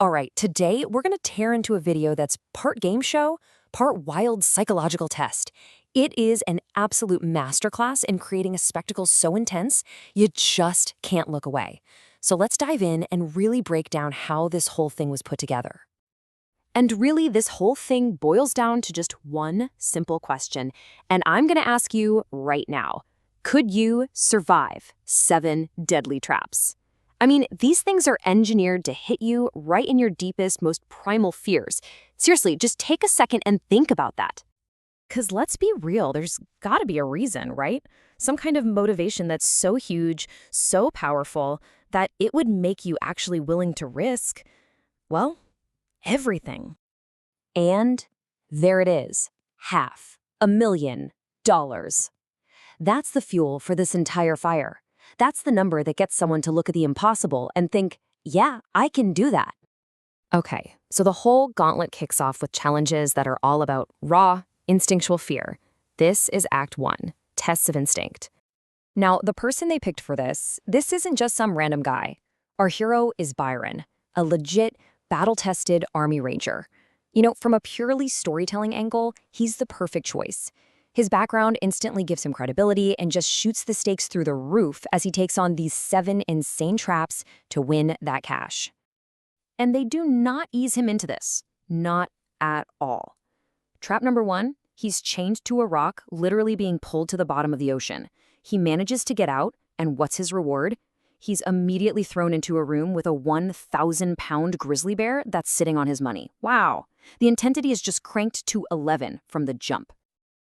All right, today we're going to tear into a video that's part game show, part wild psychological test. It is an absolute masterclass in creating a spectacle so intense, you just can't look away. So let's dive in and really break down how this whole thing was put together. And really, this whole thing boils down to just one simple question, and I'm going to ask you right now. Could you survive 7 deadly traps? I mean, these things are engineered to hit you right in your deepest, most primal fears. Seriously, just take a second and think about that. Because let's be real, there's got to be a reason, right? Some kind of motivation that's so huge, so powerful, that it would make you actually willing to risk, well, everything. And there it is, $500,000. That's the fuel for this entire fire. That's the number that gets someone to look at the impossible and think, yeah, I can do that. Okay, so the whole gauntlet kicks off with challenges that are all about raw, instinctual fear. This is Act 1, Tests of Instinct. Now, the person they picked for this isn't just some random guy. Our hero is Byron, a legit, battle-tested Army Ranger. You know, from a purely storytelling angle, he's the perfect choice. His background instantly gives him credibility and just shoots the stakes through the roof as he takes on these 7 insane traps to win that cash. And they do not ease him into this. Not at all. Trap number 1, he's chained to a rock, literally being pulled to the bottom of the ocean. He manages to get out, and what's his reward? He's immediately thrown into a room with a 1,000-pound grizzly bear that's sitting on his money. Wow. The intensity is just cranked to 11 from the jump.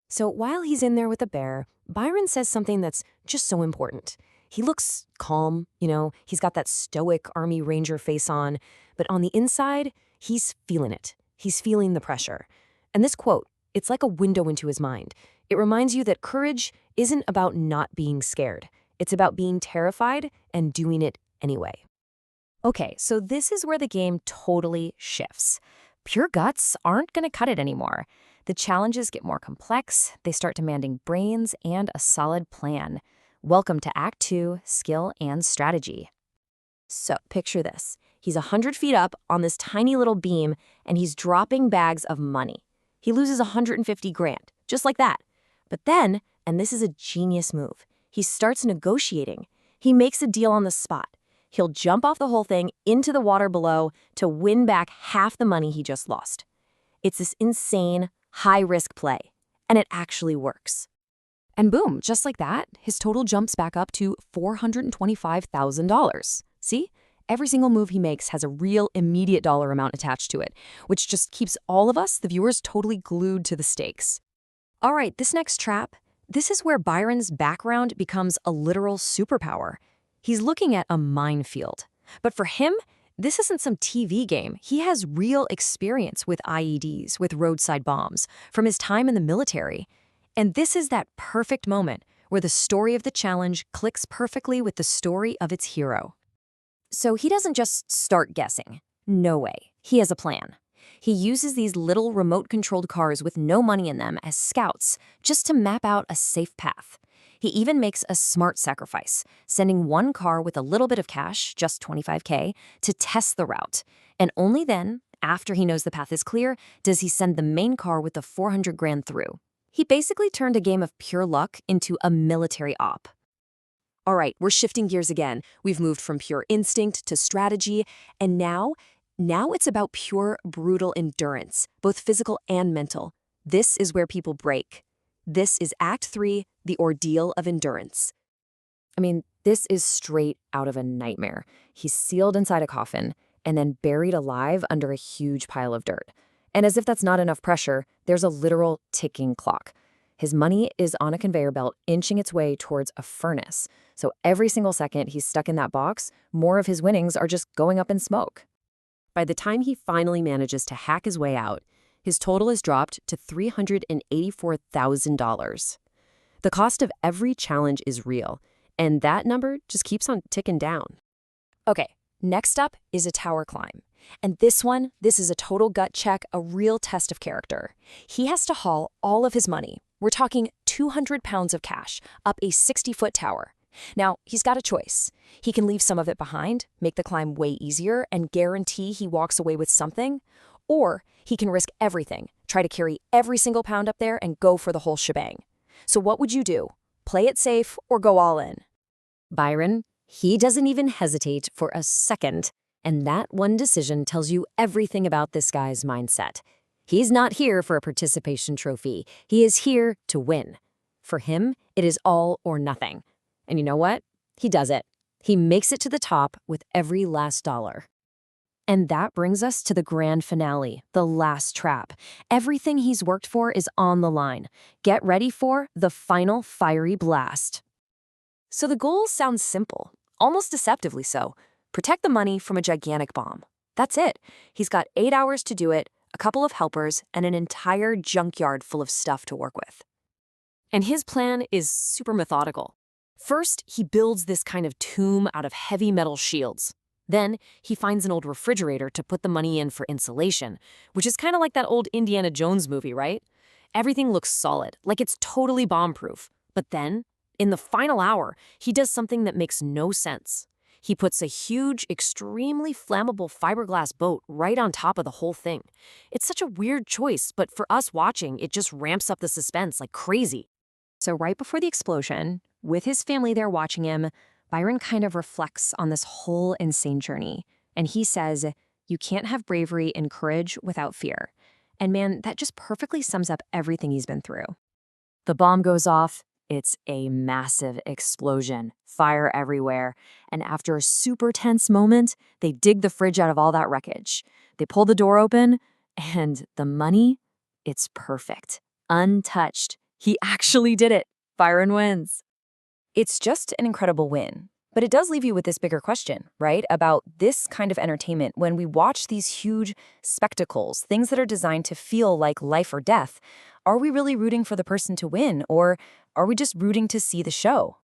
So while he's in there with the bear, Byron says something that's just so important. He looks calm, he's got that stoic Army Ranger face on, but on the inside, he's feeling it. He's feeling the pressure. And this quote, it's like a window into his mind. It reminds you that courage isn't about not being scared. It's about being terrified and doing it anyway. Okay, so this is where the game totally shifts. Pure guts aren't going to cut it anymore. The challenges get more complex, they start demanding brains and a solid plan. Welcome to Act 2, Skill and Strategy. So, picture this. He's 100 feet up on this tiny little beam, and he's dropping bags of money. He loses 150 grand, just like that. But then, and this is a genius move, he starts negotiating. He makes a deal on the spot. He'll jump off the whole thing into the water below to win back half the money he just lost. It's this insane, high-risk play, and it actually works. And boom, just like that, his total jumps back up to $425,000. See? Every single move he makes has a real immediate dollar amount attached to it, which just keeps all of us, the viewers, totally glued to the stakes. All right, this next trap, this is where Byron's background becomes a literal superpower. He's looking at a minefield. But for him, this isn't some TV game. He has real experience with IEDs, with roadside bombs, from his time in the military. And this is that perfect moment where the story of the challenge clicks perfectly with the story of its hero. So he doesn't just start guessing. No way. He has a plan. He uses these little remote-controlled cars with no money in them as scouts just to map out a safe path. He even makes a smart sacrifice, sending one car with a little bit of cash, just $25K, to test the route. And only then, after he knows the path is clear, does he send the main car with the 400 grand through. He basically turned a game of pure luck into a military op. All right, we're shifting gears again. We've moved from pure instinct to strategy, and now it's about pure, brutal endurance, both physical and mental. This is where people break. This is Act 3, the ordeal of endurance. I mean, this is straight out of a nightmare. He's sealed inside a coffin and then buried alive under a huge pile of dirt. And as if that's not enough pressure, there's a literal ticking clock. His money is on a conveyor belt inching its way towards a furnace. So every single second he's stuck in that box, more of his winnings are just going up in smoke. By the time he finally manages to hack his way out, his total is dropped to $384,000. The cost of every challenge is real, and that number just keeps on ticking down. Okay, next up is a tower climb. And this is a total gut check, a real test of character. He has to haul all of his money. We're talking 200 pounds of cash up a 60-foot tower. Now, he's got a choice. He can leave some of it behind, make the climb way easier, and guarantee he walks away with something. Or he can risk everything, try to carry every single pound up there and go for the whole shebang. So what would you do? Play it safe or go all in? Byron, he doesn't even hesitate for a second. And that one decision tells you everything about this guy's mindset. He's not here for a participation trophy. He is here to win. For him, it is all or nothing. And you know what? He does it. He makes it to the top with every last dollar. And that brings us to the grand finale, the last trap. Everything he's worked for is on the line. Get ready for the final fiery blast. So the goal sounds simple, almost deceptively so. Protect the money from a gigantic bomb. That's it. He's got 8 hours to do it, a couple of helpers, and an entire junkyard full of stuff to work with. And his plan is super methodical. First, he builds this kind of tomb out of heavy metal shields. Then, he finds an old refrigerator to put the money in for insulation, which is kind of like that old Indiana Jones movie, right? Everything looks solid, like it's totally bomb-proof. But then, in the final hour, he does something that makes no sense. He puts a huge, extremely flammable fiberglass boat right on top of the whole thing. It's such a weird choice, but for us watching, it just ramps up the suspense like crazy. So right before the explosion, with his family there watching him, Byron kind of reflects on this whole insane journey. And he says, you can't have bravery and courage without fear. And man, that just perfectly sums up everything he's been through. The bomb goes off. It's a massive explosion, fire everywhere, and after a super tense moment, they dig the fridge out of all that wreckage. They pull the door open, and the money, it's perfect, untouched. He actually did it. Byron wins. It's just an incredible win. But it does leave you with this bigger question, right? About this kind of entertainment. When we watch these huge spectacles, things that are designed to feel like life or death, are we really rooting for the person to win, or are we just rooting to see the show?